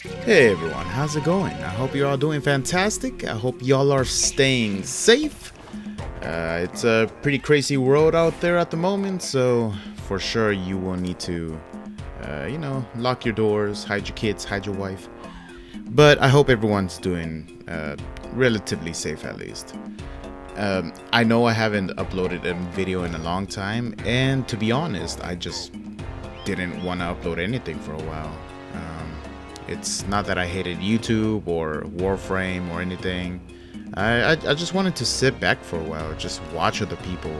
Hey everyone, how's it going? I hope you're all doing fantastic. I hope y'all are staying safe. It's a pretty crazy world out there at the moment, so for sure you will need to, lock your doors, hide your kids, hide your wife. But I hope everyone's doing relatively safe at least. I know I haven't uploaded a video in a long time, and to be honest, I just didn't want to upload anything for a while. It's not that I hated YouTube or Warframe or anything. I just wanted to sit back for a while, just watch other people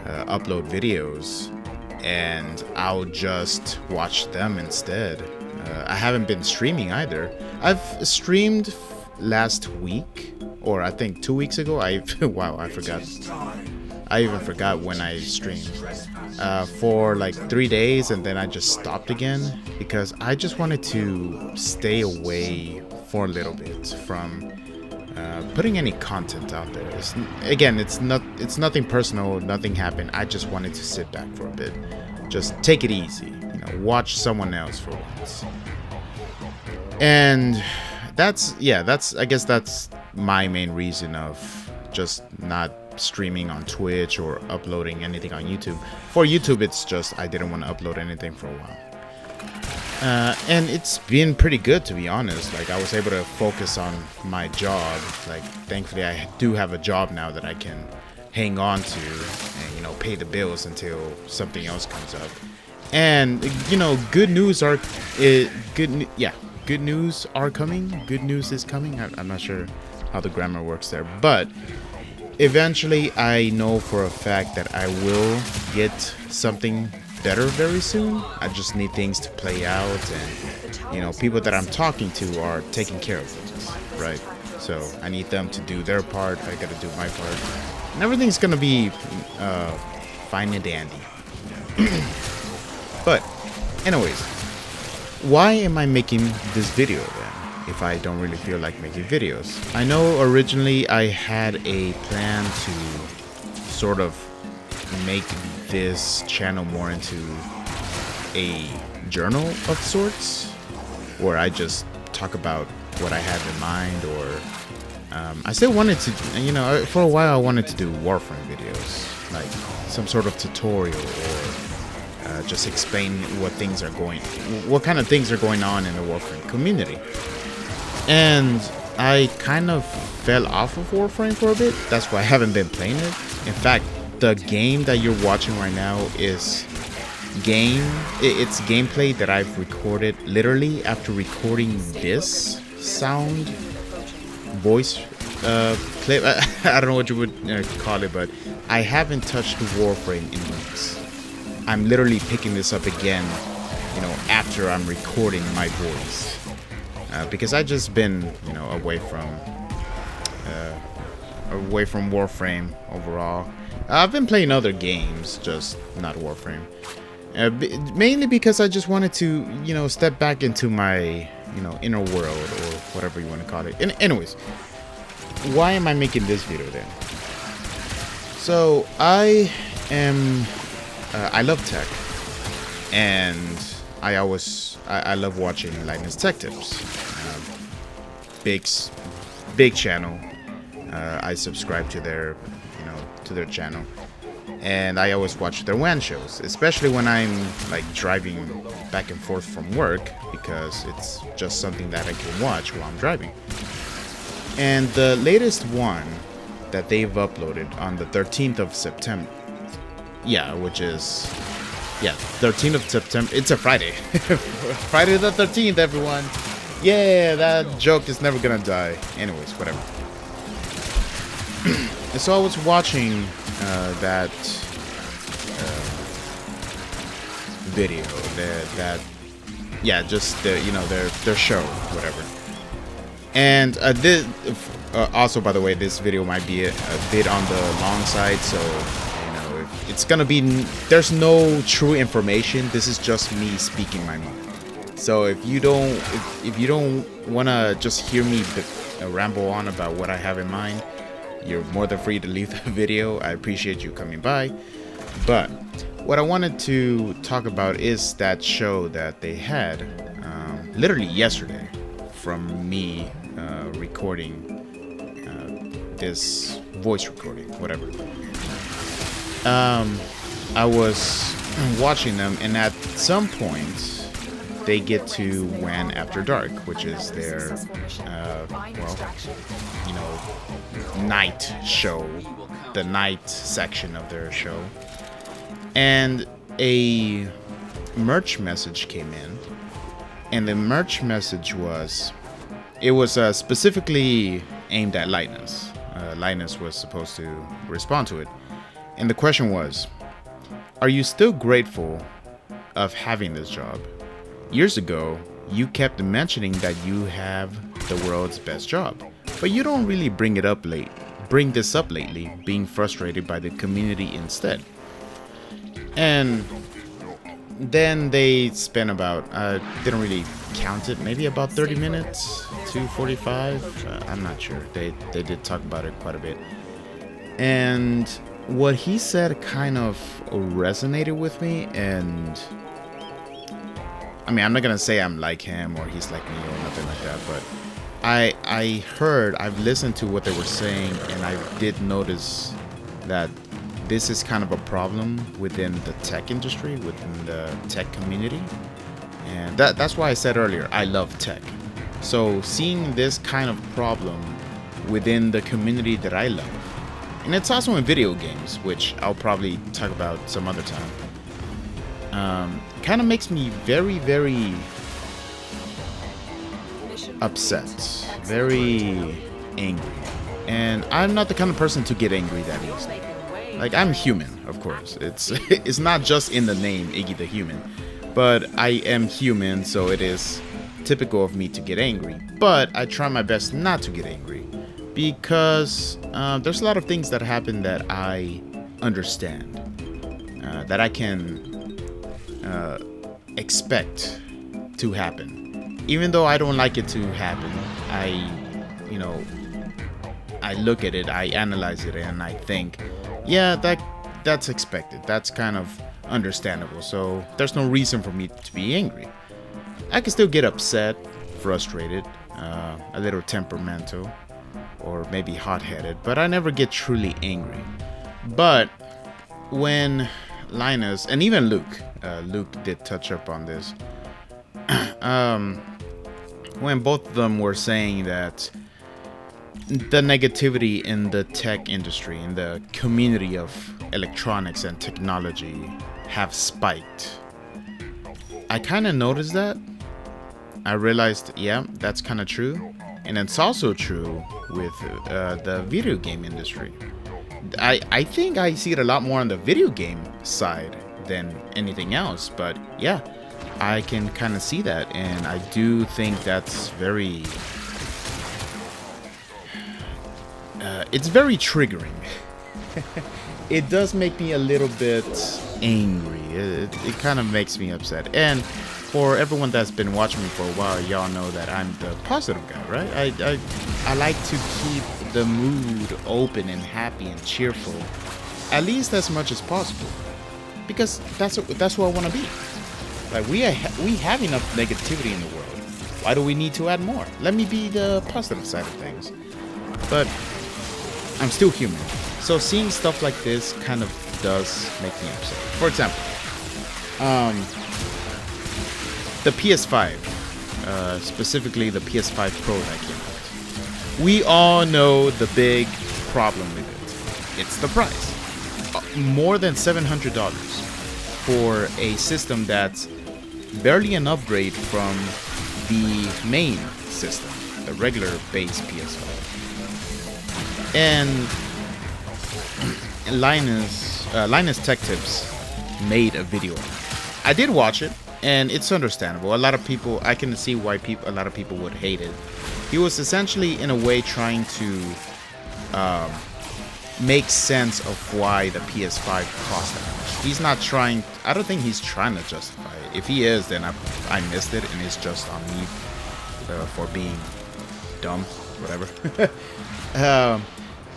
upload videos, and I'll just watch them instead. I haven't been streaming either. I've streamed last week, or I think 2 weeks ago. Wow, I forgot. I even forgot when I streamed for like 3 days, and then I just stopped again because I just wanted to stay away for a little bit from putting any content out there. It's nothing personal. Nothing happened. I just wanted to sit back for a bit, just take it easy. Watch someone else for once. And I guess that's my main reason of just not streaming on Twitch or uploading anything on YouTube. For YouTube, it's just I didn't want to upload anything for a while. And it's been pretty good, to be honest. Like, I was able to focus on my job. Like, thankfully I do have a job now that I can hang on to and, pay the bills until something else comes up. And, good news are good news are coming. Good news is coming. I'm not sure how the grammar works there, but eventually I know for a fact that I will get something better very soon. I just need things to play out, and people that I'm talking to are taking care of things, right? So I need them to do their part. I gotta do my part, and everything's gonna be fine and dandy. But anyways, why am I making this video then, if I don't really feel like making videos? I know originally I had a plan to sort of make this channel more into a journal of sorts, where I just talk about what I have in mind, or I still wanted to, for a while I wanted to do Warframe videos, like some sort of tutorial, or just explain what kind of things are going on in the Warframe community. And I kind of fell off of Warframe for a bit. That's why I haven't been playing it. In fact, the game that you're watching right now is it's gameplay that I've recorded literally after recording this voice clip. I don't know what you would call it, but I haven't touched Warframe in weeks. I'm literally picking this up again, after I'm recording my voice. Because I just been, away from Warframe overall. I've been playing other games, just not Warframe. Mainly because I just wanted to, step back into my, inner world, or whatever you want to call it. And anyways, why am I making this video then? So I love tech, and I love watching Linus Tech Tips. Big channel. I subscribe to their channel, and I always watch their WAN shows, especially when I'm like driving back and forth from work, because it's just something that I can watch while I'm driving. And the latest one that they've uploaded on the 13th of September, 13th of September. It's a Friday. Friday the 13th, everyone. Yeah, that joke is never gonna die. Anyways, whatever. And so I was watching that video, their show, whatever. And also, by the way, this video might be a bit on the long side, so it's gonna be, there's no true information. This is just me speaking my mind. So if you don't wanna just hear me ramble on about what I have in mind, you're more than free to leave the video. I appreciate you coming by. But what I wanted to talk about is that show that they had. literally yesterday, from me recording this voice recording, whatever. I was watching them, and at some point, they get to When After Dark, which is their, night show, the night section of their show. And a merch message came in, and the merch message was, it was specifically aimed at Linus. Linus was supposed to respond to it. And the question was, are you still grateful of having this job? Years ago, you kept mentioning that you have the world's best job, but you don't really bring this up lately, being frustrated by the community instead. And then they spent about, didn't really count it, maybe about 30 minutes to 45. I'm not sure. They did talk about it quite a bit. And what he said kind of resonated with me, and I mean, I'm not gonna say I'm like him or he's like me or nothing like that, but I've listened to what they were saying, and I did notice that this is kind of a problem within the tech industry, within the tech community. And that's why I said earlier, I love tech. So seeing this kind of problem within the community that I love, and it's also in video games, which I'll probably talk about some other time, kind of makes me very, very upset, very angry. And I'm not the kind of person to get angry that easily. Like, I'm human, of course. It's not just in the name, Iggy the Human. But I am human, so it is typical of me to get angry. But I try my best not to get angry, because there's a lot of things that happen that I understand, that I can expect to happen. Even though I don't like it to happen, I look at it, I analyze it, and I think, yeah, that's expected. That's kind of understandable. So there's no reason for me to be angry. I can still get upset, frustrated, a little temperamental, or maybe hot-headed, but I never get truly angry. But when Linus, and even Luke did touch up on this, when both of them were saying that the negativity in the tech industry, in the community of electronics and technology, have spiked, I kind of noticed that. I realized, yeah, that's kind of true. And it's also true with the video game industry. I think I see it a lot more on the video game side than anything else. But yeah, I can kind of see that. And I do think that's very... it's very triggering. It does make me a little bit angry. It kind of makes me upset. And for everyone that's been watching me for a while, y'all know that I'm the positive guy, right? I like to keep the mood open and happy and cheerful, at least as much as possible, because that's who I want to be. Like, we have enough negativity in the world. Why do we need to add more? Let me be the positive side of things. But I'm still human. So seeing stuff like this kind of does make me upset. For example, the PS5, specifically the PS5 Pro that came out. We all know the big problem with it. It's the price. More than $700 for a system that's barely an upgrade from the main system, the regular base PS5. And Linus Tech Tips made a video. I did watch it, and it's understandable. A lot of people, I can see why a lot of people would hate it. He was essentially, in a way, trying to make sense of why the PS5 cost that much. He's not trying, I don't think he's trying to justify it. If he is, then I missed it, and it's just on me for being dumb, whatever.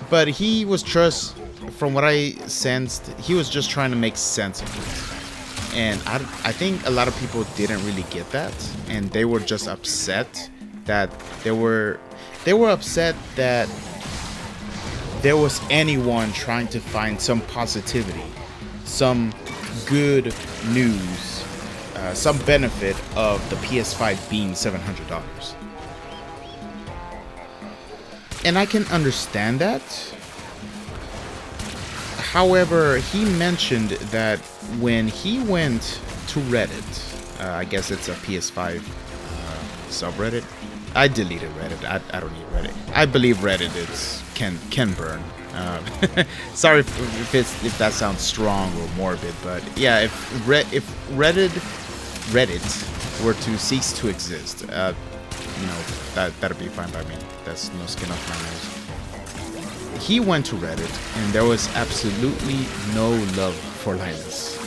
But he was just, from what I sensed, he was just trying to make sense of it. And I think a lot of people didn't really get that, and they were just upset that they were upset that there was anyone trying to find some positivity, some good news, some benefit of the PS5 being $700. And I can understand that. However, he mentioned that when he went to Reddit, I guess it's a PS5 subreddit. I deleted Reddit. I don't need Reddit. I believe Reddit can burn. Sorry if that sounds strong or morbid, but yeah, if Reddit were to cease to exist, that'd be fine by me. That's no skin off my nose. He went to Reddit, and there was absolutely no love for Linus,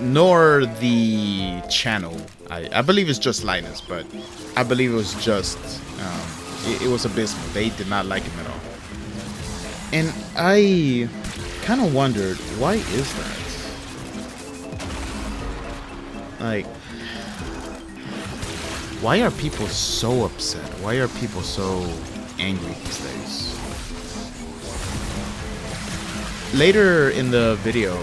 nor the channel. I believe it's just Linus, but I believe it was just it was abysmal. They did not like him at all, and I kind of wondered, why is that? Like, why are people so upset? Why are people so angry these days? Later in the video,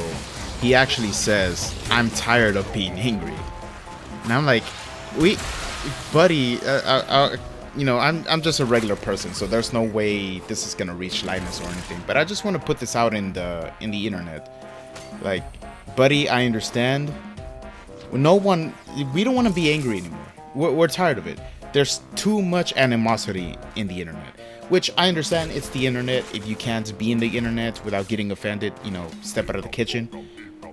he actually says, "I'm tired of being angry," and I'm like, buddy, I'm just a regular person, so there's no way this is gonna reach Linus or anything. But I just want to put this out in the internet, like, buddy, I understand. We don't want to be angry anymore. We're tired of it. There's too much animosity in the internet, which I understand. It's the internet. If you can't be in the internet without getting offended, step out of the kitchen.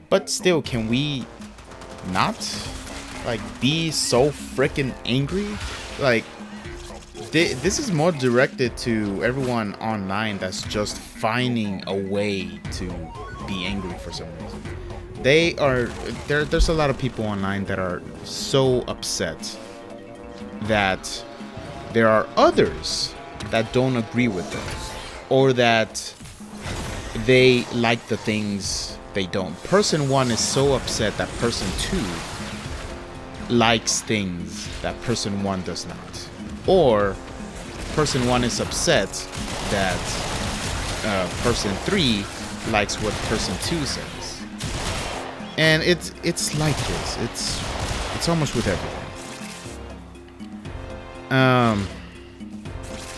But still, can we not, like, be so freaking angry? Like, this is more directed to everyone online that's just finding a way to be angry for some reason. There's a lot of people online that are so upset that there are others that don't agree with them, or that they like the things they don't. Person 1 is so upset that person 2 likes things that person 1 does not, or person 1 is upset that person 3 likes what person 2 says. And it's like this. It's almost with everything.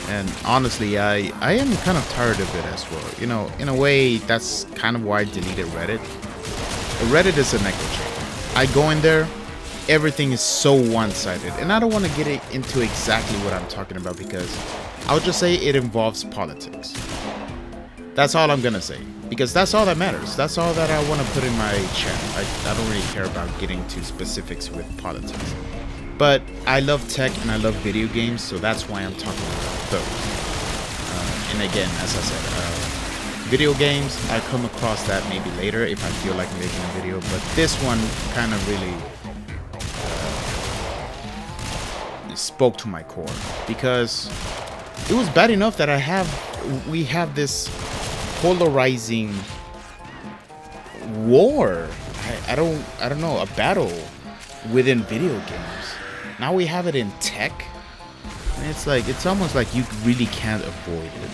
And honestly, I am kind of tired of it as well. In a way, that's kind of why I deleted Reddit. Reddit is an echo chamber. I go in there, everything is so one-sided, and I don't want to get into exactly what I'm talking about, because I'll just say it involves politics. That's all I'm gonna say, because that's all that matters. That's all that I want to put in my channel. I don't really care about getting to specifics with politics. But I love tech and I love video games, so that's why I'm talking about those. And again, as I said, video games, I come across that maybe later if I feel like making a video, but this one kind of really spoke to my core, because it was bad enough that we have this polarizing war. I don't know, a battle within video games. Now we have it in tech, and it's almost like you really can't avoid it,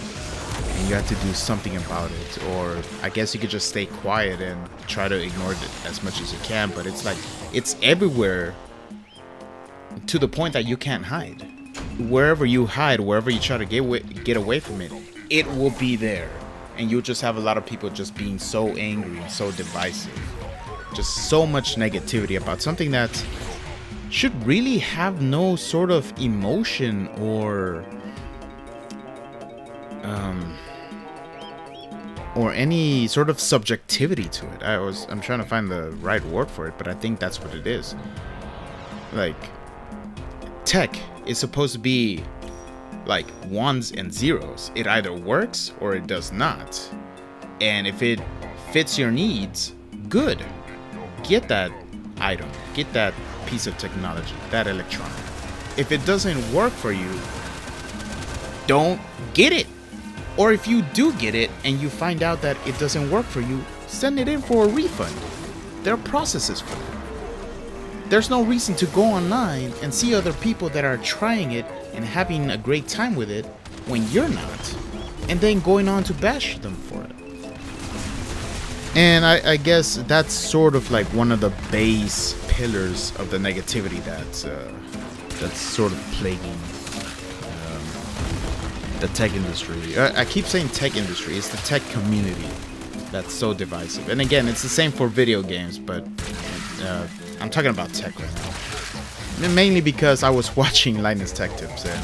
and you have to do something about it. Or I guess you could just stay quiet and try to ignore it as much as you can, but it's like it's everywhere, to the point that you can't hide. Wherever you hide, wherever you try to get away from it, it will be there, and you'll just have a lot of people just being so angry and so divisive, just so much negativity about something that should really have no sort of emotion or any sort of subjectivity to it. I'm trying to find the right word for it, but I think that's what it is. Like, tech is supposed to be like ones and zeros. It either works or it does not. And if it fits your needs, good. Get that item. Get that piece of technology, that electronic. If it doesn't work for you, don't get it. Or if you do get it and you find out that it doesn't work for you, send it in for a refund. There are processes for that. There's no reason to go online and see other people that are trying it and having a great time with it when you're not, and then going on to bash them for it. And I guess that's sort of like one of the base pillars of the negativity that's sort of plaguing the tech industry. I keep saying tech industry. It's the tech community that's so divisive. And again, it's the same for video games, but I'm talking about tech right now. And mainly because I was watching Linus Tech Tips, and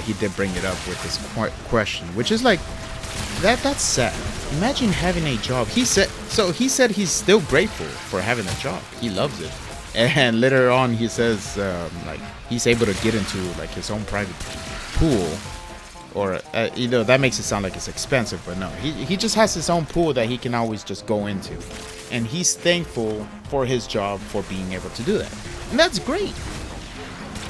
he did bring it up with this question, which is like, that's sad. Imagine having a job. He said he's still grateful for having a job. He loves it. And later on, he says like he's able to get into like his own private pool, or that makes it sound like it's expensive, but no, he just has his own pool that he can always just go into, and he's thankful for his job for being able to do that, and that's great.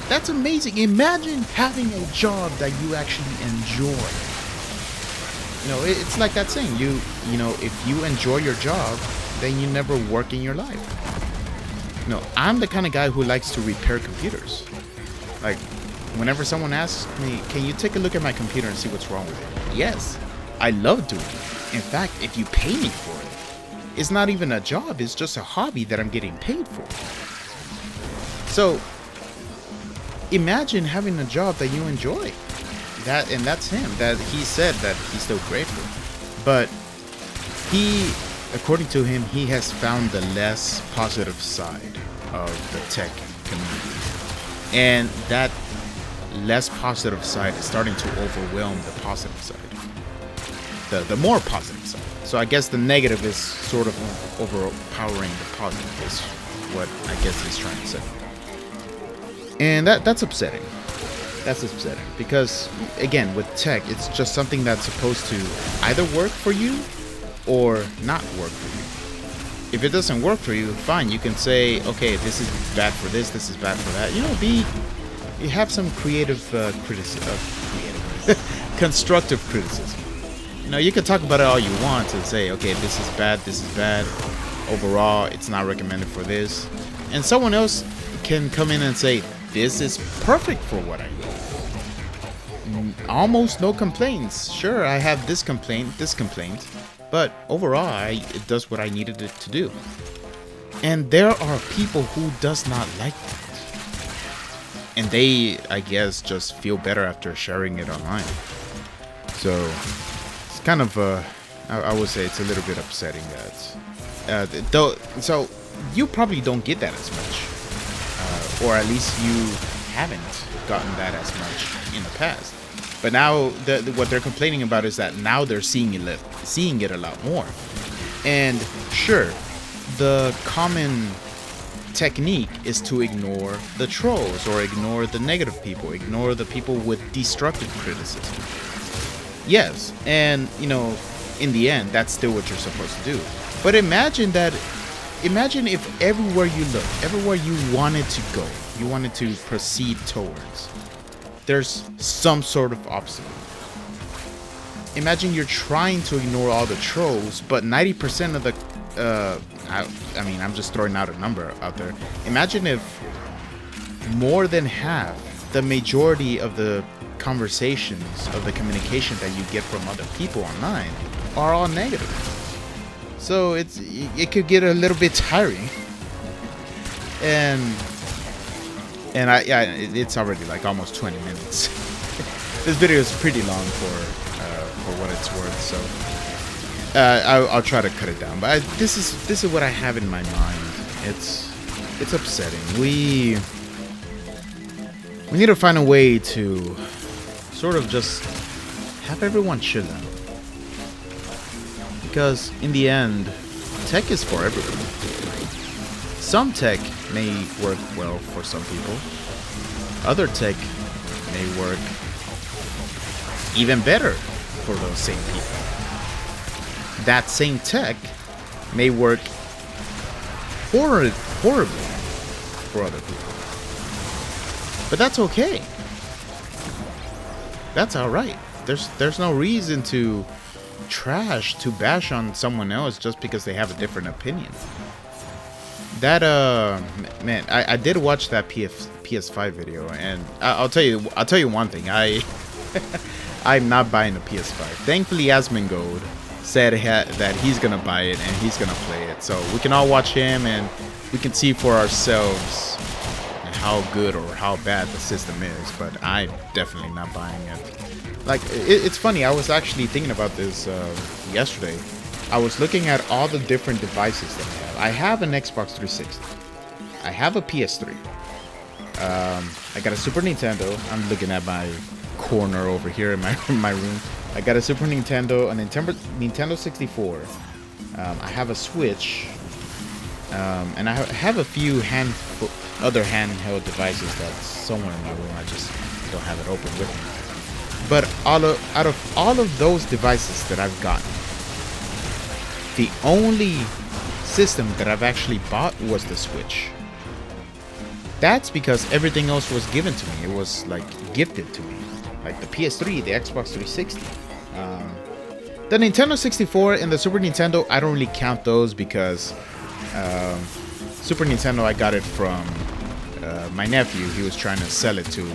That's amazing. Imagine having a job that you actually enjoy. It's like that saying, if you enjoy your job, then you never work in your life. I'm the kind of guy who likes to repair computers. Like, whenever someone asks me, can you take a look at my computer and see what's wrong with it? Yes, I love doing it. In fact, if you pay me for it, it's not even a job, it's just a hobby that I'm getting paid for. So, imagine having a job that you enjoy. And that's him. That he said that he's still grateful. But according to him, he has found the less positive side of the tech community. And that less positive side is starting to overwhelm the positive side. The more positive side. So I guess the negative is sort of overpowering the positive is what I guess he's trying to say. And that's upsetting. That's upsetting because, again, with tech, it's just something that's supposed to either work for you or not work for you. If it doesn't work for you, fine, you can say, okay, this is bad for this is bad for that. You have some creative criticism, constructive criticism. You can talk about it all you want and say, okay, this is bad, overall, it's not recommended for this. And someone else can come in and say, this is perfect for what I need. Almost no complaints. Sure, I have this complaint, but overall, it does what I needed it to do. And there are people who does not like that. And they, I guess, just feel better after sharing it online. So, it's kind of, I would say it's a little bit upsetting that, so you probably don't get that as much. Or at least you haven't gotten that as much in the past. But now what they're complaining about is that now they're seeing it a lot more. And sure, the common technique is to ignore the trolls or ignore the negative people, ignore the people with destructive criticism. Yes, and in the end, that's still what you're supposed to do. But imagine if everywhere you look, everywhere you wanted to go, you wanted to proceed towards, there's some sort of obstacle. Imagine you're trying to ignore all the trolls, but 90% of the, I'm just throwing out a number out there. Imagine if more than half, the majority of the conversations, of the communication that you get from other people online are all negative. So it could get a little bit tiring. And it's already like almost 20 minutes. This video is pretty long for what it's worth, so I'll try to cut it down. But this is what I have in my mind. It's upsetting. We need to find a way to sort of just have everyone chill out. Because in the end, tech is for everyone. Some tech may work well for some people. Other tech may work even better for those same people. That same tech may work horribly for other people. But that's okay. That's alright. There's no reason to bash on someone else just because they have a different opinion. that man, I did watch that PS5 video, and I'll tell you one thing. I'm not buying a PS5. Thankfully, Asmongold said that he's gonna buy it and he's gonna play it, so we can all watch him and we can see for ourselves how good or how bad the system is. But I'm definitely not buying it. Like, it's funny, I was actually thinking about this yesterday. I was looking at all the different devices that I have. I have an Xbox 360. I have a PS3. I got a Super Nintendo. I'm looking at my corner over here in my room. I got a Super Nintendo, a Nintendo 64. I have a Switch. And I have a few other handheld devices that's somewhere in my room. I just don't have it open with me. But out of all of those devices that I've gotten, the only system that I've actually bought was the Switch. That's because everything else was given to me. It was like gifted to me. Like the PS3, the Xbox 360. The Nintendo 64 and the Super Nintendo, I don't really count those because Super Nintendo, I got it from my nephew. He was trying to sell it to,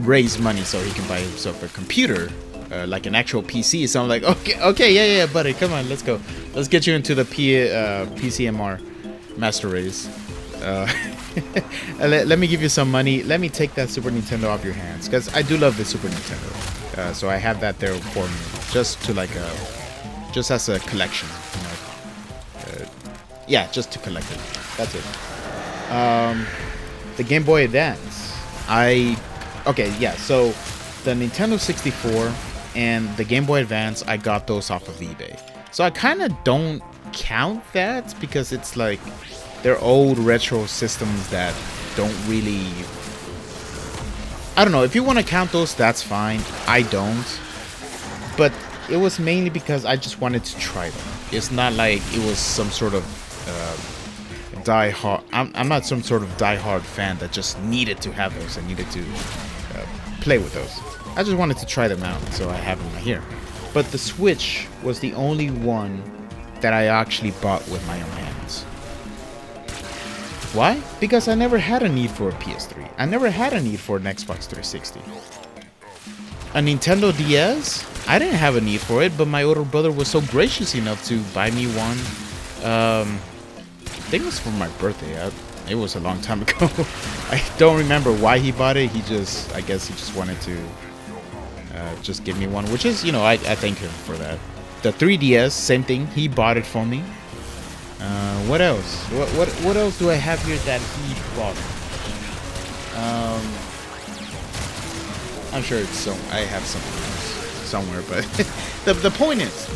raise money so he can buy himself a computer, like an actual PC. So I'm like, okay, yeah, buddy, come on, let's go. Let's get you into the PCMR Master Race. Let me give you some money. Let me take that Super Nintendo off your hands, because I do love the Super Nintendo. So I have that there for me, just as a collection. Yeah, just to collect it. That's it. The Game Boy Advance. So the Nintendo 64 and the Game Boy Advance, I got those off of eBay. So I kind of don't count that because it's like they're old retro systems that don't really... I don't know. If you want to count those, that's fine. I don't. But it was mainly because I just wanted to try them. It's not like it was some sort of die-hard... I'm not some sort of die-hard fan that just needed to have those and needed to play with those. I just wanted to try them out, so I have them right here. But the Switch was the only one that I actually bought with my own hands. Why? Because I never had a need for a PS3. I never had a need for an Xbox 360. A Nintendo DS? I didn't have a need for it, but my older brother was so gracious enough to buy me one. I think it was for my birthday. It was a long time ago. I don't remember why he bought it. I guess he just wanted to just give me one, which is, I thank him for that. The 3DS, same thing. He bought it for me. What else? What else do I have here that he bought? I'm sure it's I have something else somewhere, but the point is,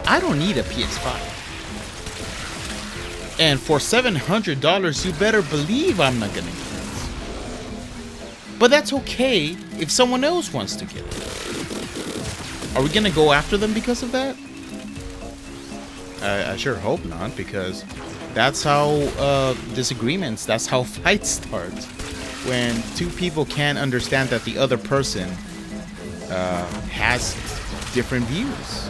I don't need a PS5. And for $700, you better believe I'm not gonna get it. But that's okay if someone else wants to get it. Are we gonna go after them because of that? I sure hope not, because that's how disagreements, that's how fights start. When two people can't understand that the other person has different views.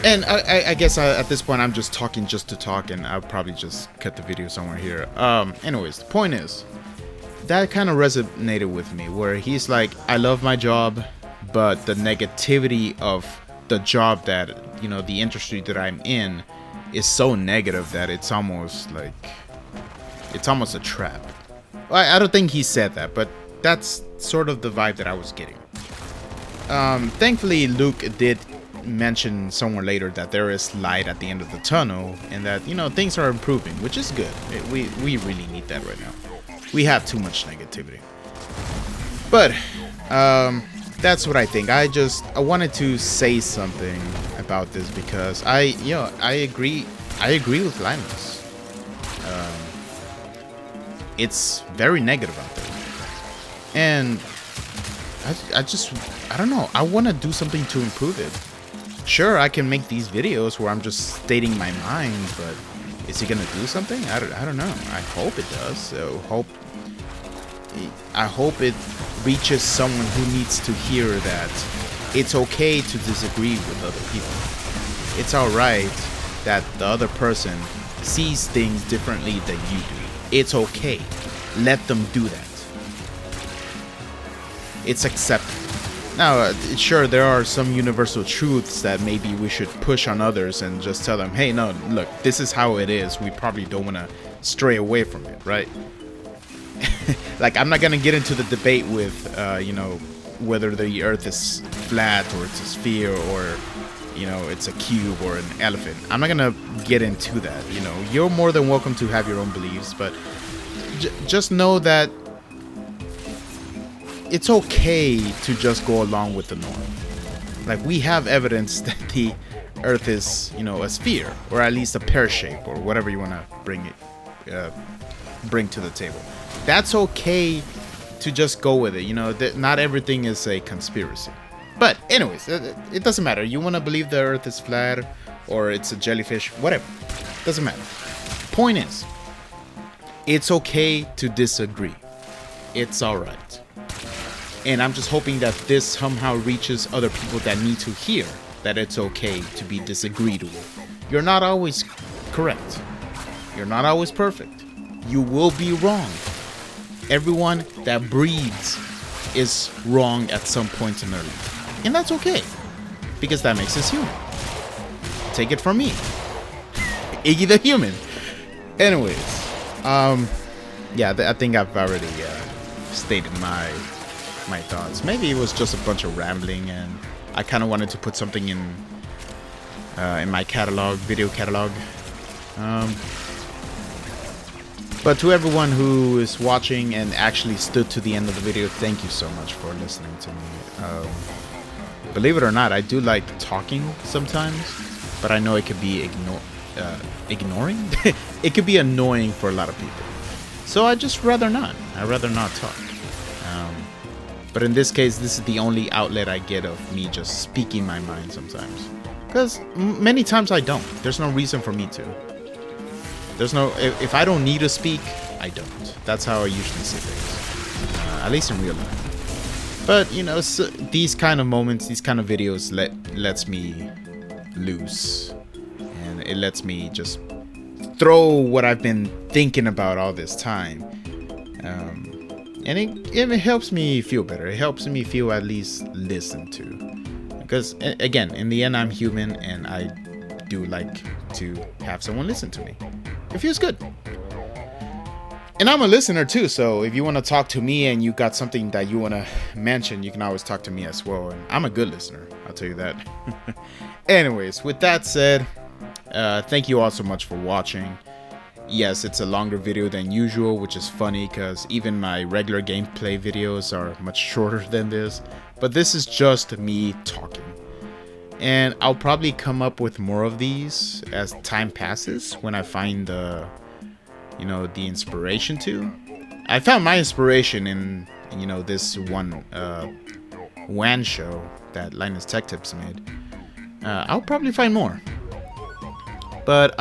And I guess at this point I'm just talking just to talk, and I'll probably just cut the video somewhere here. Anyways, the point is, that kind of resonated with me, where he's like, I love my job, but the negativity of the job that, the industry that I'm in is so negative that it's almost a trap. I don't think he said that, but that's sort of the vibe that I was getting. Thankfully, Luke did mention somewhere later that there is light at the end of the tunnel, and that things are improving, which is good. We really need that right now. We have too much negativity. But that's what I think. I wanted to say something about this because I agree with Linus. It's very negative out there, and I don't know. I want to do something to improve it. Sure, I can make these videos where I'm just stating my mind, but is he gonna do something? I don't know. I hope it does. So I hope it reaches someone who needs to hear that it's okay to disagree with other people. It's alright that the other person sees things differently than you do. It's okay. Let them do that. It's acceptable. Now, sure, there are some universal truths that maybe we should push on others and just tell them, hey, no, look, this is how it is. We probably don't want to stray away from it, right? Like, I'm not going to get into the debate with, whether the earth is flat or it's a sphere or, it's a cube or an elephant. I'm not going to get into that. You're more than welcome to have your own beliefs, but just know that it's okay to just go along with the norm. Like, we have evidence that the earth is, a sphere, or at least a pear shape, or whatever you want to bring to the table. That's okay to just go with it. Not everything is a conspiracy. But anyways, it doesn't matter. You want to believe the earth is flat or it's a jellyfish, whatever. Doesn't matter. Point is, it's okay to disagree. It's all right. And I'm just hoping that this somehow reaches other people that need to hear that it's okay to be disagreed with. You're not always correct. You're not always perfect. You will be wrong. Everyone that breathes is wrong at some point in their life. And that's okay, because that makes us human. Take it from me, Iggy the Human. Anyways, I think I've already stated my thoughts. Maybe it was just a bunch of rambling, and I kind of wanted to put something in my video catalog. But to everyone who is watching and actually stood to the end of the video, thank you so much for listening to me. Believe it or not, I do like talking sometimes, but I know it could be ignoring. It could be annoying for a lot of people. So I just rather not. I'd rather not talk. But in this case, this is the only outlet I get of me just speaking my mind sometimes. Because many times I don't. There's no reason for me to. If I don't need to speak, I don't. That's how I usually see things. At least in real life. But, so these kind of moments, these kind of videos lets me loose. And it lets me just throw what I've been thinking about all this time. And it helps me feel better. It helps me feel at least listened to. Because, again, in the end, I'm human, and I do like to have someone listen to me. It feels good. And I'm a listener, too, so if you want to talk to me and you got something that you want to mention, you can always talk to me as well. And I'm a good listener, I'll tell you that. Anyways, with that said, thank you all so much for watching. Yes, it's a longer video than usual, which is funny because even my regular gameplay videos are much shorter than this. But this is just me talking. And I'll probably come up with more of these as time passes when I find the inspiration to. I found my inspiration in, this one WAN show that Linus Tech Tips made. I'll probably find more. But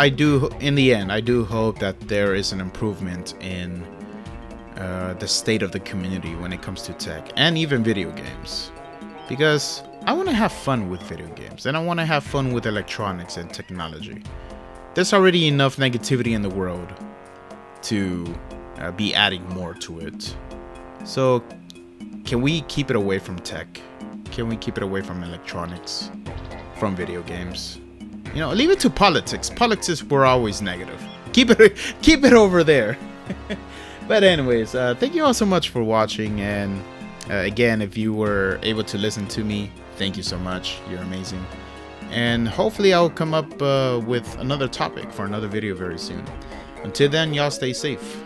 in the end, I do hope that there is an improvement in the state of the community when it comes to tech and even video games. Because I want to have fun with video games, and I want to have fun with electronics and technology. There's already enough negativity in the world to be adding more to it. So can we keep it away from tech? Can we keep it away from electronics, from video games? Leave it to politics. Politics were always negative. Keep it over there. But anyways, thank you all so much for watching, and again, if you were able to listen to me, thank you so much. You're amazing. And hopefully I'll come up with another topic for another video very soon. Until then, y'all stay safe.